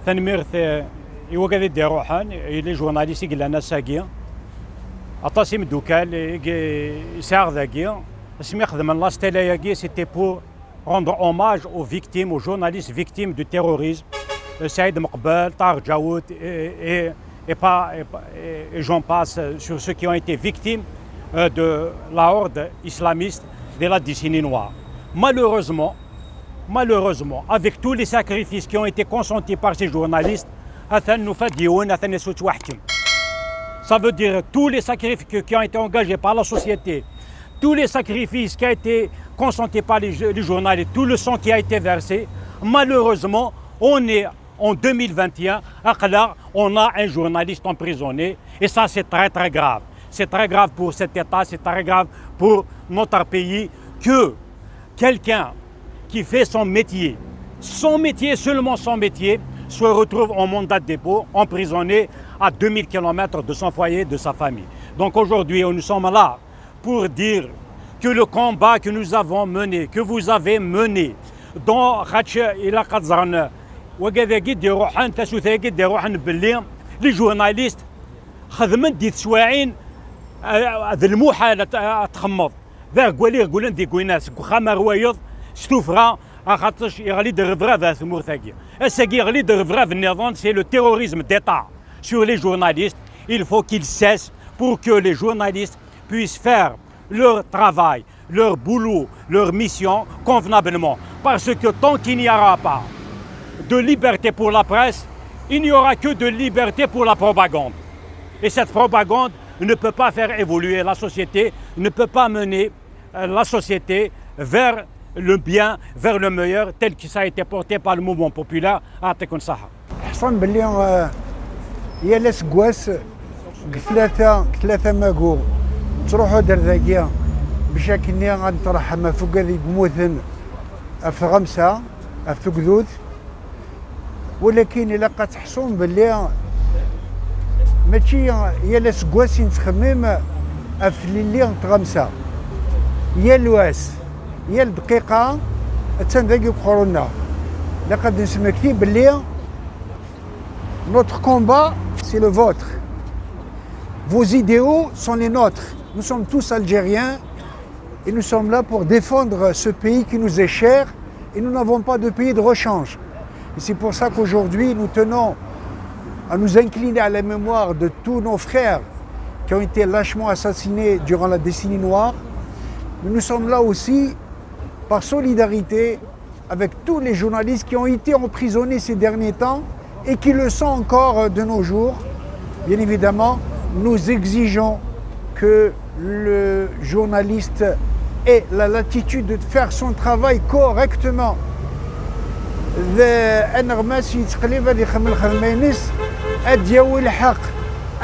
تنميرت يوقع دي روحان لي جورناليست قال لنا ساقي اطاسي مدوكال يساغ ذاكي اسمي يخدم لا ستيلا ياكي سيتي بور rendre hommage aux victimes, aux journalistes victimes du terrorisme, Saïd Mqbel, Tar Jaoud et j'en passe sur ceux qui ont été victimes de la horde islamiste de la décennie noire. Malheureusement, avec tous les sacrifices qui ont été consentis par ces journalistes, ça veut dire tous les sacrifices qui ont été engagés par la société, tous les sacrifices qui ont été consentis par les journalistes, tout le sang qui a été versé, malheureusement, on est en 2021, on a un journaliste emprisonné et ça c'est très très grave. C'est très grave pour cet État, c'est très grave pour notre pays que quelqu'un qui fait son métier, seulement son métier, se retrouve en mandat de dépôt, emprisonné à 2000 km de son foyer, de sa famille. Donc aujourd'hui, nous sommes là pour dire que le combat que nous avons mené, que vous avez mené, dans les journalistes خدمن دي تسواعين ذلموحة تخمض ذا قولي دي كويناس خاما روايض ستوفرا خاطرش يغلي دغفرا ذا ثمور ثاقي الساقي يغلي دغفرا في النظام سي لو terrorisme d'État sur les journalistes. Il faut qu'ils cessent pour que les journalistes puissent faire leur travail, leur boulot, leur mission convenablement. Parce que tant qu'il n'y aura pas de liberté pour la presse, il n'y aura que de liberté pour la propagande. Et cette propagande ne peut pas faire évoluer la société, ne peut pas mener la société vers le bien, vers le meilleur, tel que ça a été porté par le mouvement populaire à Tekonsaha. حصل باللي يا لاس كواس ثلاثة ماكو تروحوا درذاكيا بشكل غنطرح ما فوق هذيك موثن في غمسة في قذوذ ولكن إلا كتحصون باللي ماشي يا لاس كواس نتخمم في اللي غمسة يا الواس يا الدقيقة تنذاكي قرونا لقد نسمكتي باللي notre combat c'est le vôtre. Vos idéaux sont les nôtres. Nous sommes tous algériens et nous sommes là pour défendre ce pays qui nous est cher et nous n'avons pas de pays de rechange. Et c'est pour ça qu'aujourd'hui nous tenons à nous incliner à la mémoire de tous nos frères qui ont été lâchement assassinés durant la décennie noire. Mais nous sommes là aussi par solidarité avec tous les journalistes qui ont été emprisonnés ces derniers temps et qui le sont encore de nos jours. Bien évidemment, nous exigeons que le journaliste ait la latitude de faire son travail correctement. أنا غماسي تقريبا اللي خدم الخدمينيس أدياوي الحق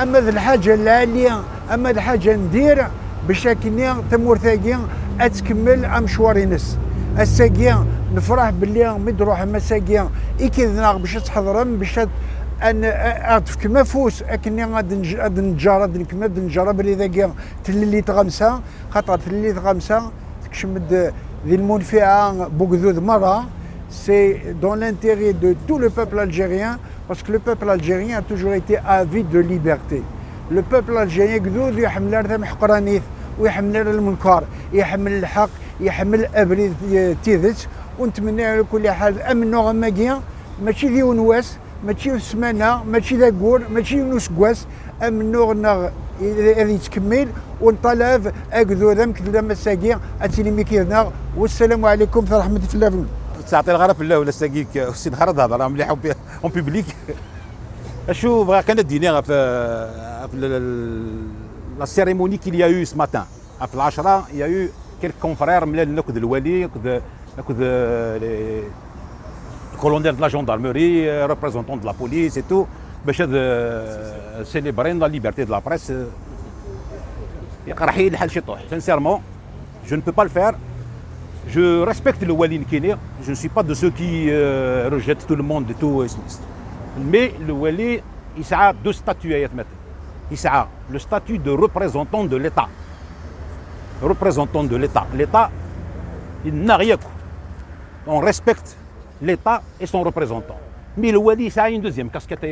أما ذا الحاجة العالية أما الحاجة ندير باش هكني تمور ثاقيا أتكمل مشوارينس الساقيا نفرح باللي مدروح مساقيا إكيدنا باش تحضرم باش أعرف كما فوس أكني غادي نجرب كما نجرب اللي ذاكيا تللي تغمسة خاطر تللي تغمسة تكشمد ذي المنفعة بوكذوذ مرة. C'est dans l'intérêt de tout le peuple algérien, parce que le peuple algérien a toujours été avide de liberté. Le peuple algérien قدود يحمل رثم حقرانيث ويحمل المنكر يحمل الحق يحمل أبريد تيذت ونتمنى على كل حال أمن غماقيا ماشي ذي ونواس ماشي سمانة ماشي ذا قور ماشي نوس قواس أمن نغنغ هذه تكمل ونطلب أقذو ذم كذا مساقيا أتيني كيذنا والسلام عليكم ورحمة الله وبركاته. تعطي الغرف بالله ولا ساقيك السي نخرج هضره مليح اون بوبليك شوف كانت دينا في لا سيريموني كيل يا يو سماتان في العشرة يا يو كيلك كونفرير من ناخذ الوالي ناخذ كولونيل دو لا جوندارموري ريبريزونتون دو لا بوليس اي تو باش سيليبرين لا ليبرتي دو لا بريس راح يلحل شي طوح سانسيرمون جو نو بو با الفير. Je respecte le Wali Nkene, je ne suis pas de ceux qui rejettent tout le monde et tout. Mais le Wali, il a deux statuts. Il a le statut de représentant de l'État. Représentant de l'État. L'État, il n'a rien. On respecte l'État et son représentant. Mais le Wali, ça a une deuxième casquette.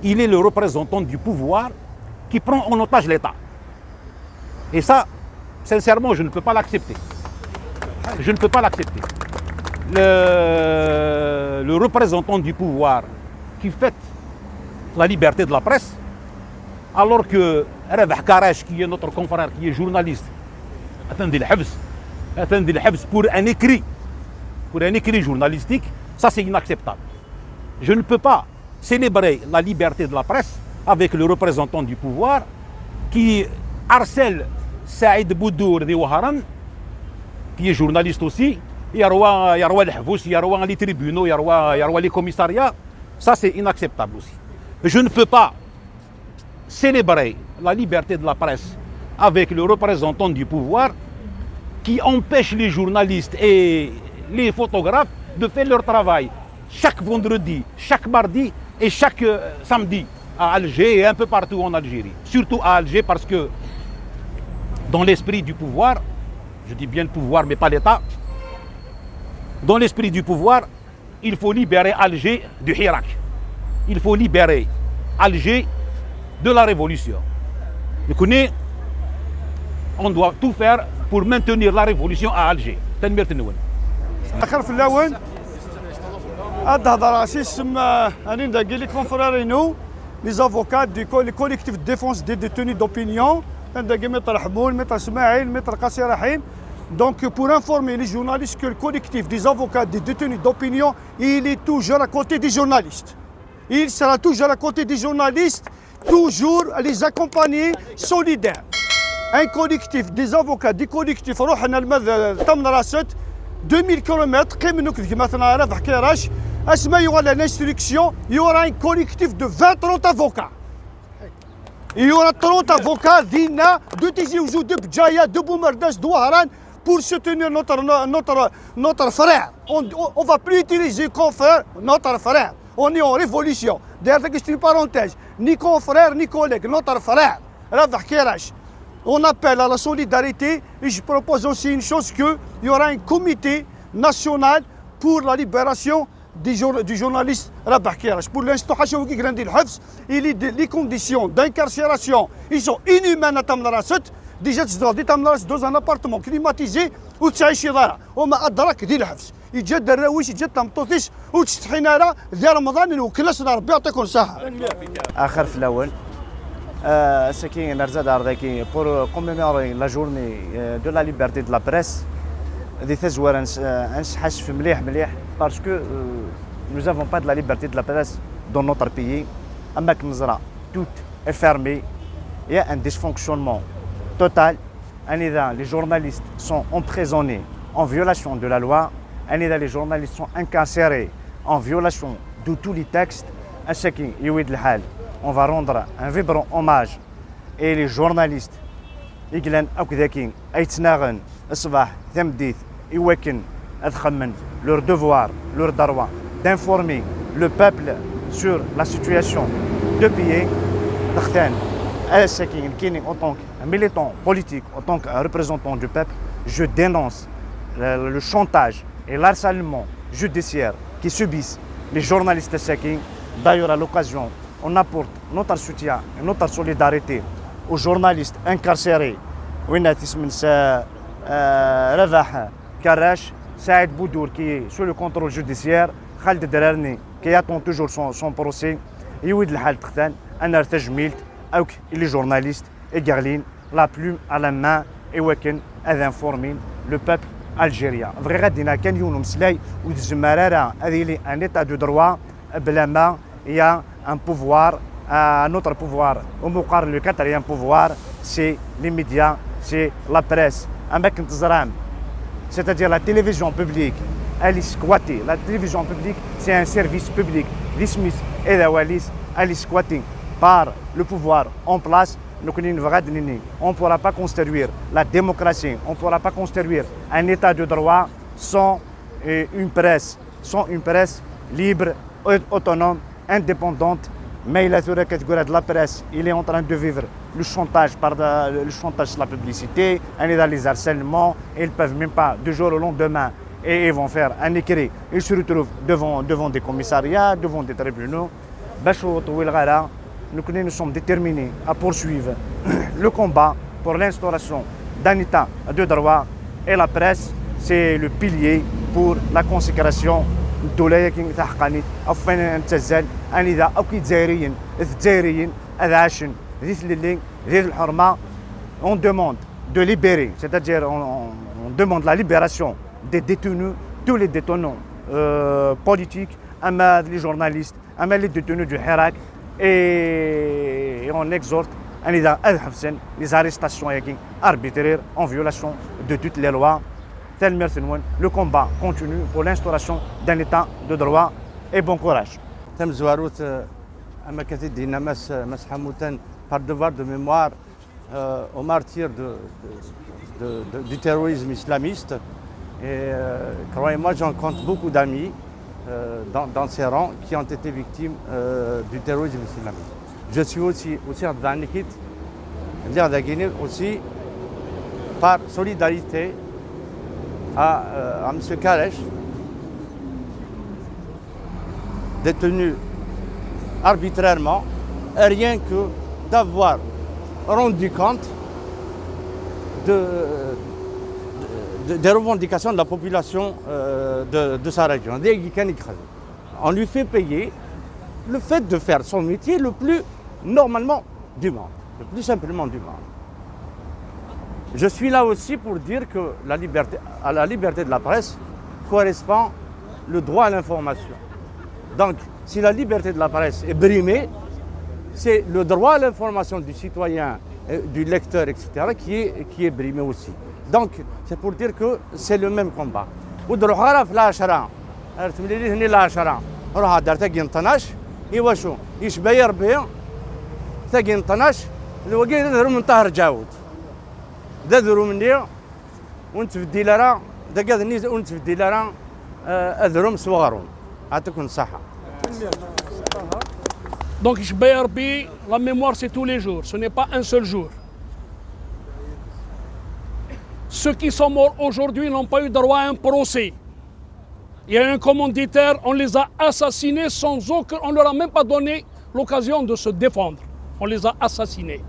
Il est le représentant du pouvoir qui prend en otage l'État. Et ça, sincèrement, je ne peux pas l'accepter. Je ne peux pas l'accepter. Le représentant du pouvoir qui fête la liberté de la presse, alors que Rabah Karash, qui est notre confrère, qui est journaliste, pour un écrit journalistique, ça c'est inacceptable. Je ne peux pas célébrer la liberté de la presse avec le représentant du pouvoir qui harcèle Saïd Boudour de Ouharan, qui est journaliste aussi, il y a les tribunaux, il y a les commissariats. Ça c'est inacceptable aussi. Je ne peux pas célébrer la liberté de la presse avec le représentant du pouvoir qui empêche les journalistes et les photographes de faire leur travail chaque vendredi, chaque mardi et chaque samedi à Alger et un peu partout en Algérie. Surtout à Alger parce que dans l'esprit du pouvoir, je dis bien le pouvoir mais pas l'État, dans l'esprit du pouvoir, il faut libérer Alger du Hirak. Il faut libérer Alger de la révolution. Vous connaissez, on doit tout faire pour maintenir la révolution à Alger. اخر في الاول هذا هضره اسم اني ندير لي كونفرارينو لي زافوكات دي كوليكتيف ديفونس دي ديتوني دوبينيون ندير متر حمول متر اسماعيل متر قاسي رحيم. Donc pour informer les journalistes que le collectif des avocats des détenus d'opinion, il est toujours à côté des journalistes. Il sera toujours à côté des journalistes, toujours à les accompagner solidaires. Un collectif des avocats des collectifs روحنا تم راست 2000 km كيما مثلا رافح كراش اسمى يولا l'instruction, il y aura un collectif de 20-30 avocats. Il y aura 30 avocats d'Ina, de Tizi Ouzou, de Bdjaya, de Boumerdas, de Ouharan pour soutenir notre frère. On ne va plus utiliser confrère, notre frère. On est en révolution. D'ailleurs, c'est une parenthèse. Ni confrère, ni collègue, notre frère. Rafah Kerash. On appelle à la solidarité et je propose aussi une chose qu'il y aura un comité national pour la libération du journaliste Rafah Kerash. Pour l'instant, les conditions d'incarcération, ils sont inhumaines à Tamnaraset. Déjà, tu dois dans un appartement climatisé où tu as وما أدراك دي الحبس. يجي الدراويش يجي الطمطوطيش وتستحينا راه ذا رمضان وكلاسنا ربي يعطيكم الصحة. آخر في الأول سكين نرزاد عرضاكي pour commémorer la journée de la liberté de la presse. دي ثزوار نسحش في مليح parce que nous n'avons pas de la liberté de la presse dans notre pays. أماك نزرع tout est fermé. Il y a un dysfonctionnement total. Les journalistes sont emprisonnés en violation de la loi. Les journalistes sont incarcérés en violation de tous les textes. On va rendre un vibrant hommage. Et les journalistes, leur devoir, leur droit d'informer le peuple sur la situation de pays. En tant que militant politique, en tant que représentant du peuple, je dénonce le chantage et l'harcèlement judiciaire qui subissent les journalistes Sakin. D'ailleurs, à l'occasion, on apporte notre soutien et notre solidarité aux journalistes incarcérés. Rabah Karash, Saïd Boudour qui est sous le contrôle judiciaire, Khaled Derarni qui attend toujours son procès. يود الحال تختان أنا ارتجميلت أو les journalistes égarlin la plume à la main et وكن informer le peuple algérien. Vrai غادينا كان يوم مسلاي والزمارة هذه un état de droit بلا ما il y a un pouvoir un autre pouvoir au مقارن le quatrième pouvoir c'est les médias c'est la presse أماكن تزرام c'est-à-dire la télévision publique elle est squattée. La télévision publique c'est un service public l'ismis et la walis elle est squattée par le pouvoir en place. On ne pourra pas construire la démocratie, on ne pourra pas construire un état de droit sans une presse libre, autonome, indépendante. Mais la presse, il est en train de vivre le chantage sur la publicité, les harcèlements, ils ne peuvent même pas du jour au lendemain et ils vont faire un écrit. Ils se retrouvent devant des commissariats, devant des tribunaux. Nous sommes déterminés à poursuivre le combat pour l'instauration d'un état de droit, et la presse, c'est le pilier pour la consécration الدولة كي تحقني أفين نتزل أنا إذا أوكي جزائريين أذاشن ذيث اللي ذيث الحرمة on demande de libérer, c'est-à-dire on demande la libération des détenus, tous les détenus politiques, les journalistes, les détenus du Hirak, et on exhorte les arrestations arbitraires en violation de toutes les lois. Le combat continue pour l'instauration d'un état de droit et bon courage. Par devoir de mémoire aux martyrs du terrorisme islamiste. Et croyez-moi, j'en compte beaucoup d'amis dans ces rangs qui ont été victimes du terrorisme islamiste. Je suis aussi dans l'équipe aussi par solidarité à M. Karesh, détenu arbitrairement, rien que d'avoir rendu compte des revendications de la population de sa région. On lui fait payer le fait de faire son métier le plus normalement du monde, le plus simplement du monde. Je suis là aussi pour dire que à la liberté de la presse correspond le droit à l'information. Donc, si la liberté de la presse est brimée, c'est le droit à l'information du citoyen, du lecteur, etc., qui est brimé aussi. Donc, c'est pour dire que c'est le même combat. Donc, BRB, la mémoire, c'est tous les jours, ce n'est pas un seul jour. Ceux qui sont morts aujourd'hui n'ont pas eu droit à un procès. Il y a un commanditaire, on les a assassinés sans aucun... On ne leur a même pas donné l'occasion de se défendre. On les a assassinés.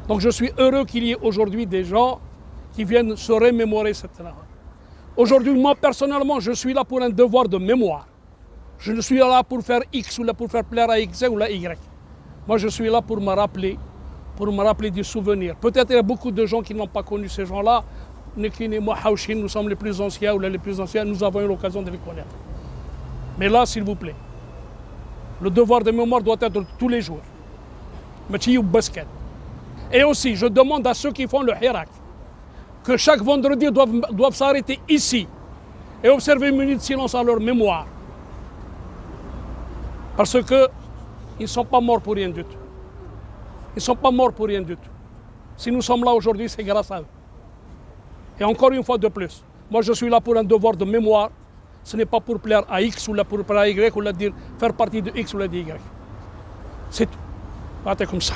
Donc je suis heureux qu'il y ait aujourd'hui des gens qui viennent se remémorer cette là. Aujourd'hui, moi personnellement, je suis là pour un devoir de mémoire. Je ne suis là pour faire X ou là pour faire plaire à X ou à Y. Moi, je suis là pour me rappeler des souvenirs. Peut-être il y a beaucoup de gens qui n'ont pas connu ces gens-là. Nous sommes les plus anciens ou les plus anciens, nous avons eu l'occasion de les connaître. Mais là, s'il vous plaît, le devoir de mémoire doit être tous les jours. Et aussi, je demande à ceux qui font le Hirak que chaque vendredi doivent s'arrêter ici et observer une minute de silence à leur mémoire. Parce qu'ils ne sont pas morts pour rien du tout. Ils ne sont pas morts pour rien du tout. Si nous sommes là aujourd'hui, c'est grâce à eux. Et encore une fois de plus, moi je suis là pour un devoir de mémoire. Ce n'est pas pour plaire à X ou là pour plaire à Y ou là dire faire partie de X ou là de Y. C'est tout. Comme ça.